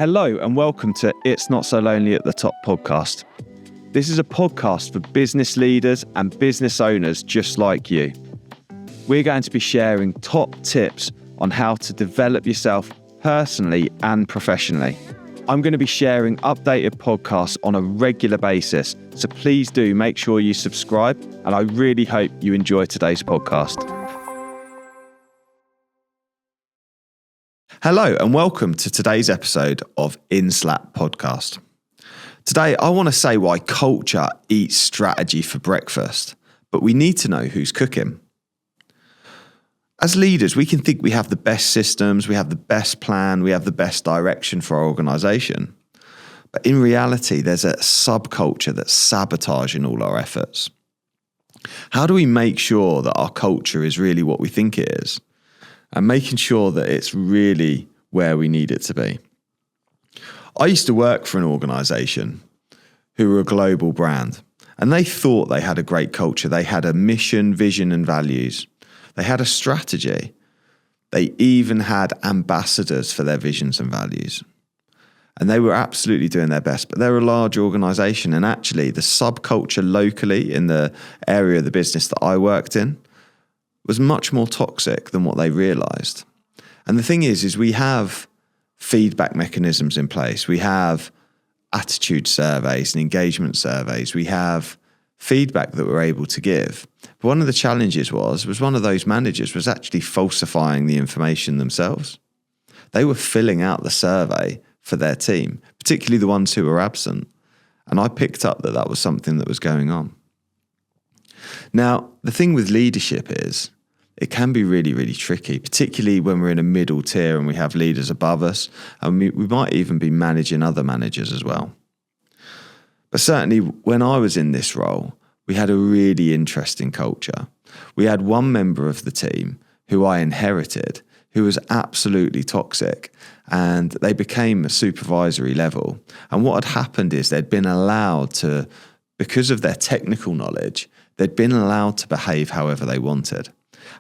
Hello and welcome to It's Not So Lonely at the Top podcast. This is a podcast for business leaders and business owners just like you. We're going to be sharing top tips on how to develop yourself personally and professionally. I'm going to be sharing updated podcasts on a regular basis, so please do make sure you subscribe, and I really hope you enjoy today's podcast. Hello and welcome to today's episode of INSLATT Podcast. Today I want to say why culture eats strategy for breakfast, but we need to know who's cooking. As leaders, we can think we have the best systems, we have the best plan, we have the best direction for our organisation. But in reality, there's a subculture that's sabotaging all our efforts. How do we make sure that our culture is really what we think it is? And making sure that it's really where we need it to be. I used to work for an organisation who were a global brand, and they thought they had a great culture. They had a mission, vision, and values. They had a strategy. They even had ambassadors for their visions and values. And they were absolutely doing their best, but they're a large organisation, and actually the subculture locally in the area of the business that I worked in was much more toxic than what they realised. And the thing is we have feedback mechanisms in place. We have attitude surveys and engagement surveys. We have feedback that we're able to give. But one of the challenges was one of those managers was actually falsifying the information themselves. They were filling out the survey for their team, particularly the ones who were absent. And I picked up that was something that was going on. Now, the thing with leadership is it can be really, really tricky, particularly when we're in a middle tier and we have leaders above us, and we might even be managing other managers as well. But certainly when I was in this role, we had a really interesting culture. We had one member of the team who I inherited who was absolutely toxic, and they became a supervisory level. And what had happened is they'd been allowed to, because of their technical knowledge, they'd been allowed to behave however they wanted.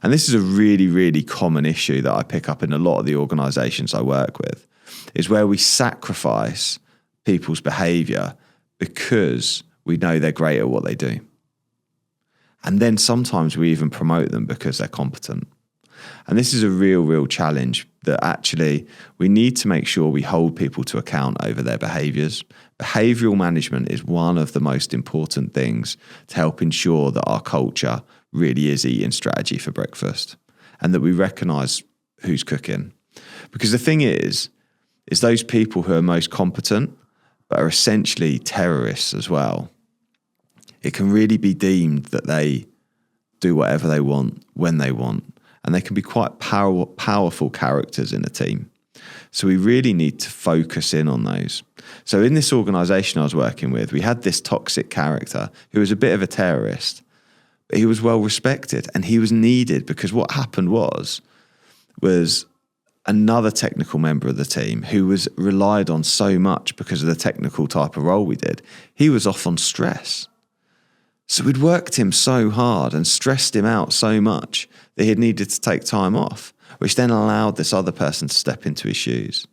And this is a really, really common issue that I pick up in a lot of the organisations I work with, is where we sacrifice people's behaviour because we know they're great at what they do. And then sometimes we even promote them because they're competent. And this is a real, real challenge that actually we need to make sure we hold people to account over their behaviours. Behavioural management is one of the most important things to help ensure that our culture really is eating strategy for breakfast and that we recognise who's cooking. Because the thing is those people who are most competent but are essentially terrorists as well, it can really be deemed that they do whatever they want when they want. And they can be quite powerful characters in a team. So we really need to focus in on those. So in this organisation I was working with, we had this toxic character who was a bit of a terrorist, but he was well respected and he was needed because what happened was another technical member of the team who was relied on so much because of the technical type of role we did. He was off on stress. So we'd worked him so hard and stressed him out so much that he needed to take time off, which then allowed this other person to step into his shoes.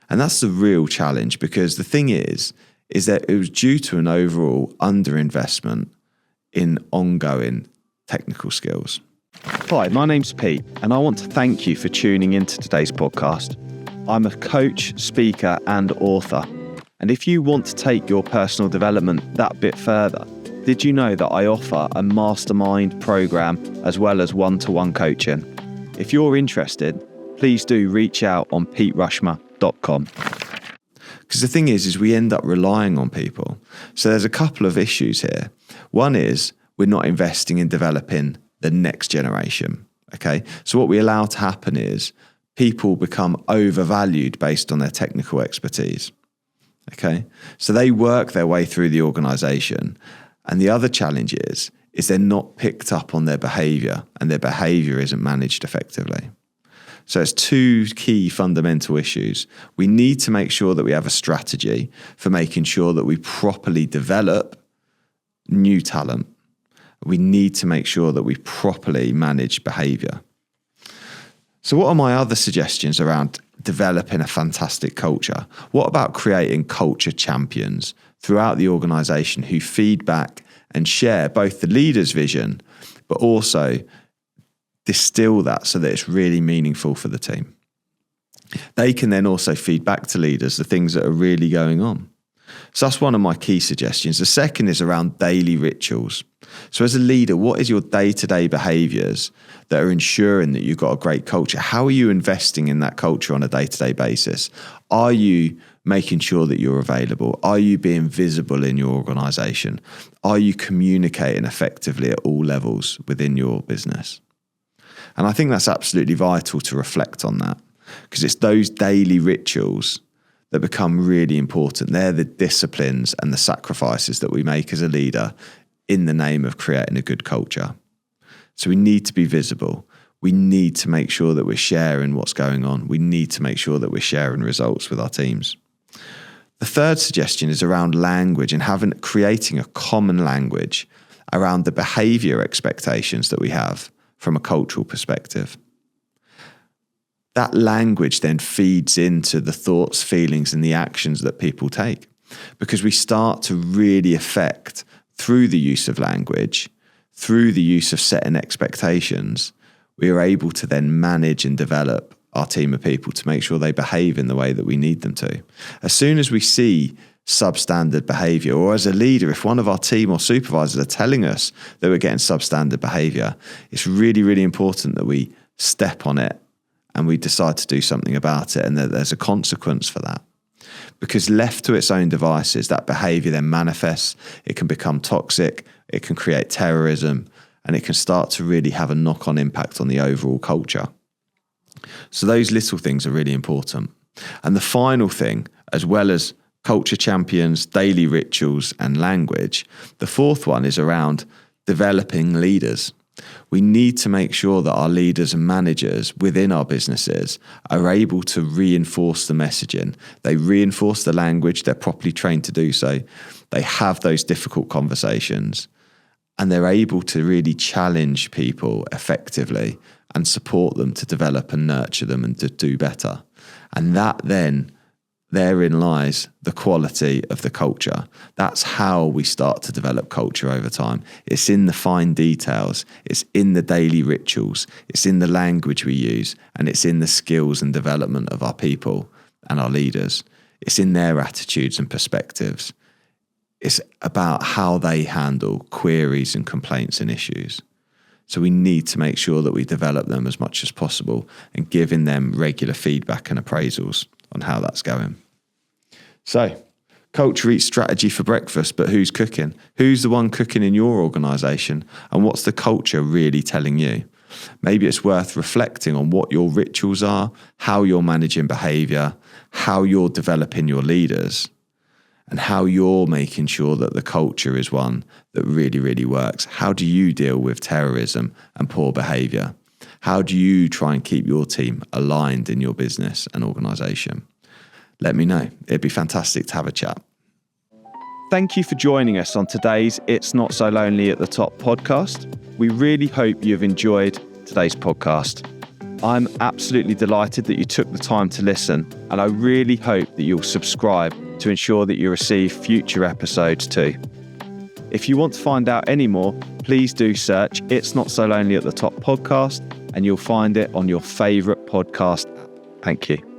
And that's the real challenge, because the thing is that it was due to an overall underinvestment in ongoing technical skills. Hi, my name's Pete, and I want to thank you for tuning into today's podcast. I'm a coach, speaker, and author. And if you want to take your personal development that bit further, did you know that I offer a mastermind program as well as one-to-one coaching? If you're interested, please do reach out on peterushmer.com. Because the thing is we end up relying on people. So there's a couple of issues here. One is we're not investing in developing the next generation. Okay. So what we allow to happen is people become overvalued based on their technical expertise. Okay. So they work their way through the organisation. And the other challenge is they're not picked up on their behaviour, and their behaviour isn't managed effectively. So it's two key fundamental issues. We need to make sure that we have a strategy for making sure that we properly develop new talent. We need to make sure that we properly manage behaviour. So what are my other suggestions around developing a fantastic culture? What about creating culture champions throughout the organisation who feed back and share both the leader's vision, but also distill that so that it's really meaningful for the team? They can then also feed back to leaders the things that are really going on. So that's one of my key suggestions. The second is around daily rituals. So as a leader, what is your day-to-day behaviours that are ensuring that you've got a great culture? How are you investing in that culture on a day-to-day basis? Are you making sure that you're available? Are you being visible in your organisation? Are you communicating effectively at all levels within your business? And I think that's absolutely vital to reflect on that, because it's those daily rituals that become really important. They're the disciplines and the sacrifices that we make as a leader in the name of creating a good culture. So we need to be visible. We need to make sure that we're sharing what's going on. We need to make sure that we're sharing results with our teams. The third suggestion is around language and creating a common language around the behaviour expectations that we have from a cultural perspective. That language then feeds into the thoughts, feelings, and the actions that people take, because we start to really affect, through the use of language, through the use of setting expectations, we are able to then manage and develop our team of people to make sure they behave in the way that we need them to. As soon as we see substandard behaviour, or as a leader, if one of our team or supervisors are telling us that we're getting substandard behaviour, it's really, really important that we step on it and we decide to do something about it, and that there's a consequence for that. Because left to its own devices, that behaviour then manifests, it can become toxic, it can create terrorism, and it can start to really have a knock-on impact on the overall culture. So those little things are really important. And the final thing, as well as culture champions, daily rituals, and language, the fourth one is around developing leaders. We need to make sure that our leaders and managers within our businesses are able to reinforce the messaging. They reinforce the language, they're properly trained to do so. They have those difficult conversations, and they're able to really challenge people effectively and support them to develop and nurture them and to do better. And that then, therein lies the quality of the culture. That's how we start to develop culture over time. It's in the fine details, it's in the daily rituals, it's in the language we use, and it's in the skills and development of our people and our leaders. It's in their attitudes and perspectives. It's about how they handle queries and complaints and issues. So we need to make sure that we develop them as much as possible and giving them regular feedback and appraisals on how that's going. So, culture eats strategy for breakfast, but who's cooking? Who's the one cooking in your organisation? And what's the culture really telling you? Maybe it's worth reflecting on what your rituals are, how you're managing behaviour, how you're developing your leaders, and how you're making sure that the culture is one that really, really works. How do you deal with terrorism and poor behaviour? How do you try and keep your team aligned in your business and organisation? Let me know. It'd be fantastic to have a chat. Thank you for joining us on today's It's Not So Lonely at the Top podcast. We really hope you've enjoyed today's podcast. I'm absolutely delighted that you took the time to listen, and I really hope that you'll subscribe to ensure that you receive future episodes too. If you want to find out any more, please do search It's Not So Lonely at the Top podcast, and you'll find it on your favourite podcast app. Thank you.